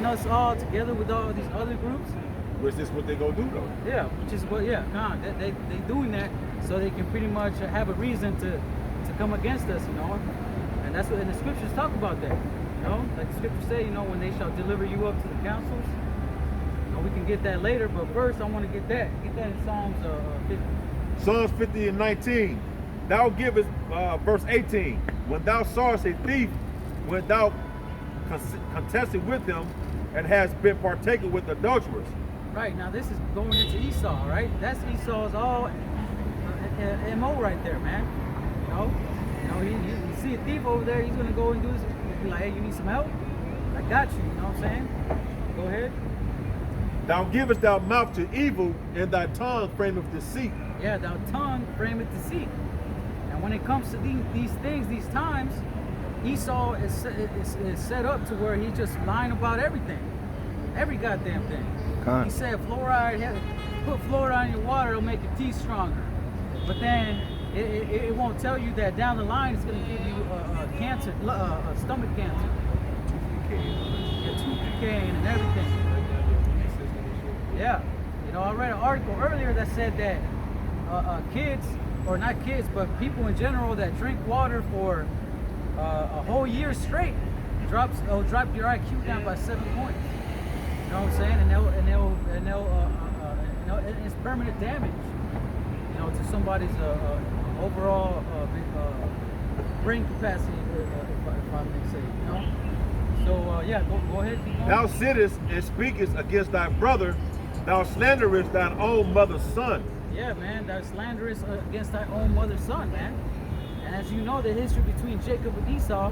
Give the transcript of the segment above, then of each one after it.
getting us all together with all these other groups. Which is what they go do though. Yeah, which is what, they doing that so they can pretty much have a reason to come against us, you know. And that's what, and the scriptures talk about that, you know. Like the scriptures say, you know, when they shall deliver you up to the councils. You know, we can get that later, but first I want to get that in Psalms 50. Psalms 50 and 19. Thou givest, verse 18. When thou sawest a thief, when thou contested with him, and hast been partaken with adulterers. Right, now this is going into Esau, right? That's Esau's all MO right there, man. You know, you see a thief over there, he's gonna go and do this. He'll be like, hey, you need some help? I got you, you know what I'm saying? Go ahead. Thou givest thou mouth to evil, and thy tongue frameth deceit. Yeah, thou tongue frameth deceit. And when it comes to these things, these times, Esau is set up to where he's just lying about everything. Every goddamn thing. He said fluoride, put fluoride in your water, it'll make your teeth stronger. But then it won't tell you that down the line it's going to give you cancer, stomach cancer. Tooth decay and everything. Yeah. You know, I read an article earlier that said that kids, or not kids, but people in general that drink water for a whole year straight, it'll drop your IQ down by 7 points. You know what I'm saying? And it's permanent damage, you know, to somebody's overall brain capacity, if I may say, you know. So yeah, go ahead. Thou sittest and speakest against thy brother, thou slanderest thine own mother's son. Yeah, man, thou slanderest against thy own mother's son, man. And as you know, the history between Jacob and Esau,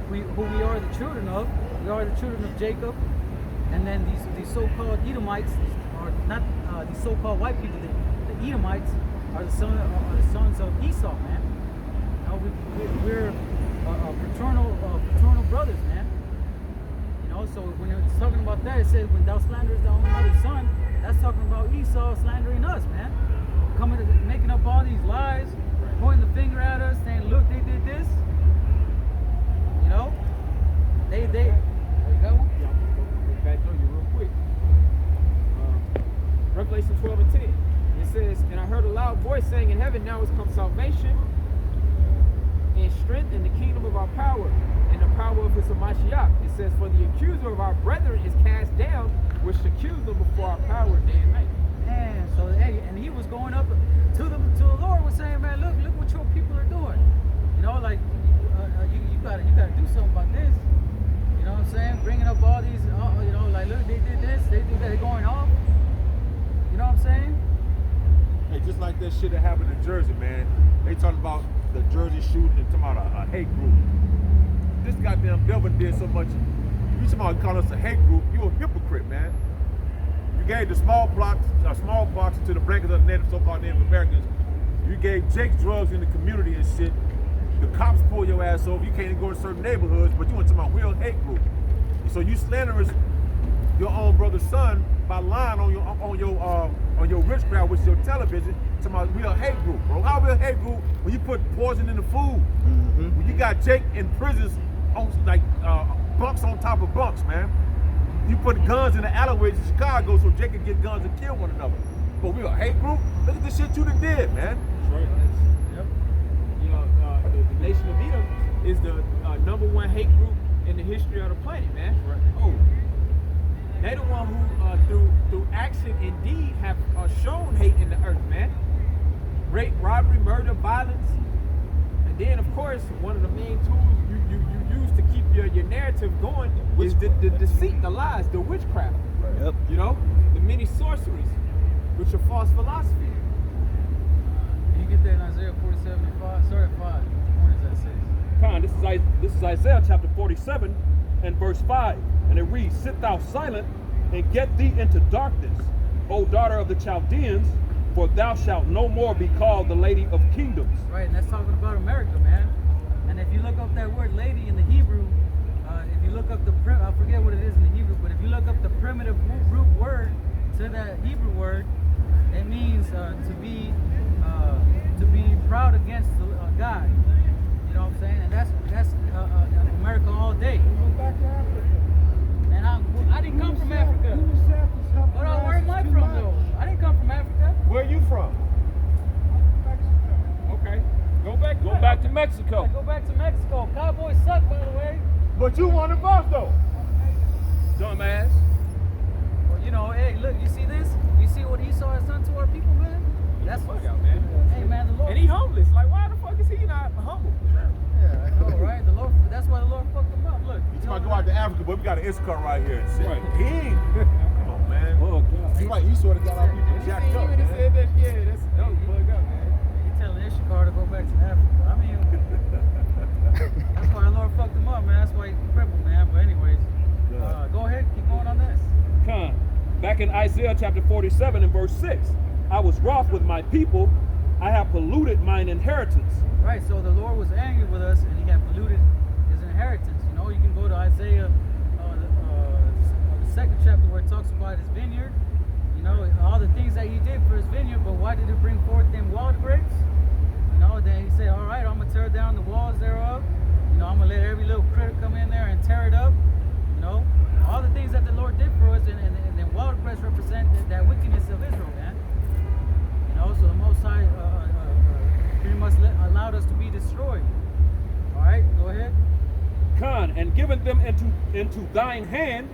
who we are the children of, we are the children of Jacob. And then these so-called Edomites are not these so-called white people. The Edomites are the sons of Esau, man. You know, we're paternal brothers, man. You know, so when it's talking about that, it says when thou slanderest thy own mother's son, that's talking about Esau slandering us, man. Making up all these lies, pointing the finger at us, saying, look, they did this. You know, they. There you go. Back on you real quick. Revelation 12 and 10. It says, and I heard a loud voice saying in heaven, now has come salvation and strength in the kingdom of our power and the power of his Mashiach. It says, for the accuser of our brethren is cast down, which accused them before our power day and night. Man, so and he was going up to the Lord, was saying, man, look what your people are doing. You know, like you gotta do something about this. You know what I'm saying? Bringing up all these, you know, like, look, they did this, they do that, they're going off. You know what I'm saying? Hey, just like that shit that happened in Jersey, man. They talking about the Jersey shooting and talking about a hate group. This goddamn Belvin did so much. You talking about calling us a hate group, you a hypocrite, man. You gave the smallpox to the blankets of the so-called Native Americans. You gave Jake drugs in the community and shit. The cops pull your ass over. You can't even go to certain neighborhoods, but you want to talk about real hate group. So you slanderous your own brother's son by lying on your witchcraft with your television, talking about real hate group, bro. How real hate group when you put poison in the food? Mm-hmm. When you got Jake in prisons on like bunks on top of bunks, man. You put guns in the alleyways in Chicago so Jake can get guns and kill one another. But we a hate group? Look at the shit you done did, man. That's right. Yep. You know, the Nation of Edom is the #1 hate group in the history of the planet, man. Right. Oh, they the one who, through action and deed, have shown hate in the earth, man. Rape, robbery, murder, violence, and then of course one of the main tools you use to keep your narrative going is the deceit, the lies, the witchcraft. Right. Yep. You know, the many sorceries, which are false philosophy. You get that in Isaiah 47 and 5. Sorry, 5. What does that say? Con, this is Isaiah chapter 47 and verse 5. And it reads, sit thou silent and get thee into darkness, O daughter of the Chaldeans, for thou shalt no more be called the lady of kingdoms. Right, and that's talking about America, man. And if you look up that word lady in the Hebrew, if you look up I forget what it is in the Hebrew, but if you look up the primitive root word to that Hebrew word, it means to be proud against God. You know what I'm saying? And that's America all day. And I didn't But you wanted first though. Dumbass. Well, you know, hey, look, you see this? You see what Esau has done to our people, man? That's Fuck out, man. Hey, man, the Lord. And he homeless. Like, why the fuck is he not humble? Yeah, I know, right? The Lord. That's why the Lord fucked him up. Look. You might go out to Africa, but we got an Instacart right here and shit. Right. King. Come on, man. Oh, God. It's like Esau that got our people You jacked up, even man. said that, yeah, that's bug up, man. You're telling Ishakar to go back to Africa. I mean, that's why the Lord fucked him up, man. That's why he's crippled, man. But anyways, go ahead, keep going on that. Con. Back in Isaiah chapter 47 and verse 6. I was wroth with my people. I have polluted mine inheritance. Right, so the Lord was angry with us, and He had polluted His inheritance. You know, you can go to Isaiah, the second chapter, where it talks about His vineyard. You know, all the things that He did for His vineyard, but why did He bring forth them wild grapes? You know, then He said, all right, I'm gonna tear down the walls thereof. You know, I'm gonna let every little critter come in there and tear it up. You know, all the things that the Lord did for us, and then wild grapes represent that wickedness of Israel, man. You know, so the Most High pretty much allowed us to be destroyed. All right, go ahead. Con, and given them into thine hand,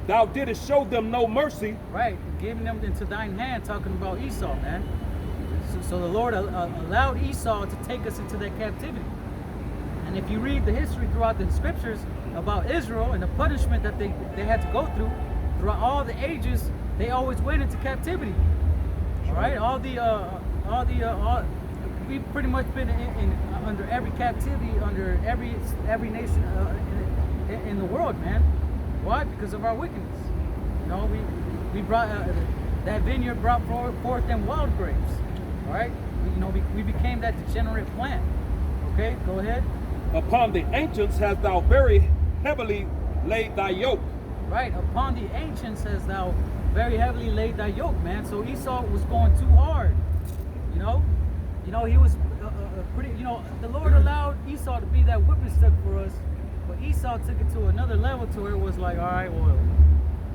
thou didst show them no mercy. Right, giving them into thine hand, talking about Esau, man. So the Lord allowed Esau to take us into that captivity. And if you read the history throughout the scriptures about Israel and the punishment that they had to go through, throughout all the ages, they always went into captivity. All right, we've pretty much been under every captivity, under every nation in the world, man. Why? Because of our wickedness. You know, we brought that vineyard brought forth them wild grapes. All right, we became that degenerate plant. Okay, go ahead. Upon the ancients hast thou very heavily laid thy yoke. Right, upon the ancients hast thou very heavily laid thy yoke, man. So Esau was going too hard. You know, he was pretty. You know, the Lord allowed Esau to be that whipping stick for us, but Esau took it to another level to where it was like, all right, well,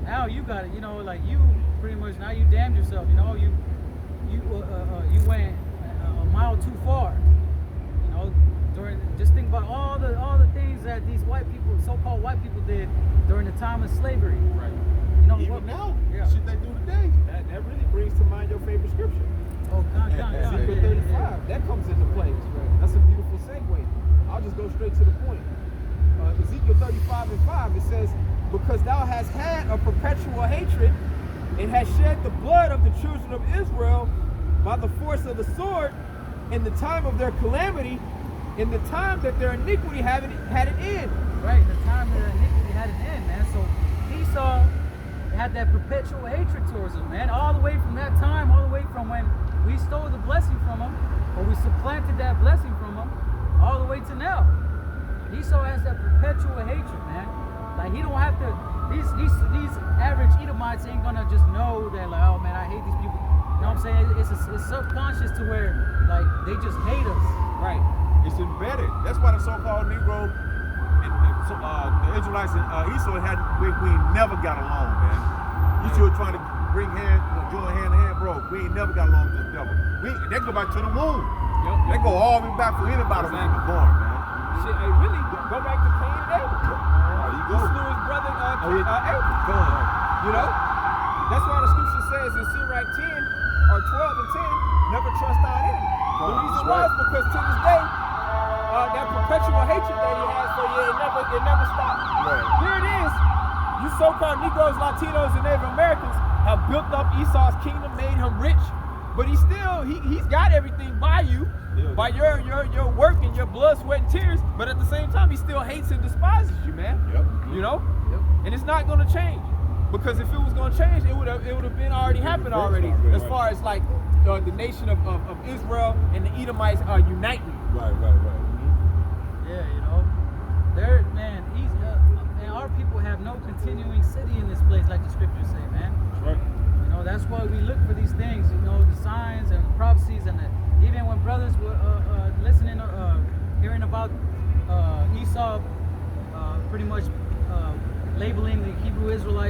now you got it. You know, like you pretty much now you damned yourself. You know, you went a mile too far. You know, just think about all the things that these white people, so-called white people, did during the time of slavery. Right. You know, Even now, yeah. shit they do today. That really brings to mind your favorite scripture. Oh, Ezekiel 35. That comes into play. That's a beautiful segue. I'll just go straight to the point. Ezekiel 35 and 5, it says, because thou hast had a perpetual hatred and hast shed the blood of the children of Israel by the force of the sword in the time of their calamity, in the time that their iniquity had an end. Right, the time that iniquity had an end, man. So Esau had that perpetual hatred towards him, man. All the way from that time, all the way from when we stole the blessing from him, or we supplanted that blessing from him, all the way to now. Esau has that perpetual hatred, man. Like he don't have to. These average Edomites ain't gonna just know that, like, oh man, I hate these people. You know what I'm saying? It's subconscious to where like they just hate us. Right. It's embedded. That's why the so-called Negro and the Israelites and Esau we never got along, man. You two are trying to join hand in hand, bro. We ain't never got along with the devil. They go back to the womb. Yep. They go all the way back for anybody when they were born, man. Shit, hey, really, go back to Cain and Abel. There you He go. slew his brother Abel. Come on. You know? That's why the scripture says in Sirach 10 or 12 and 10, never trust our enemy. The reason why is because to this day, that perpetual hatred that he has for you, it never stops. Right. Here it is. You so-called Negroes, Latinos, and Native Americans have built up Esau's kingdom, made him rich, but he's got everything by you, by your work and your blood, sweat, and tears. But at the same time, he still hates and despises you, man. Yep. You know, Yep. and it's not going to change, because if it was going to change, it would have been already happened already. As far as like the nation of Israel and the Edomites are uniting. Right. Yeah, you know, man, our people have no continuing city in this place, like the scriptures say, man. Right. You know, that's why we look for these things, you know, the signs and the prophecies, and even when brothers were listening, hearing about Esau pretty much labeling the Hebrew Israelites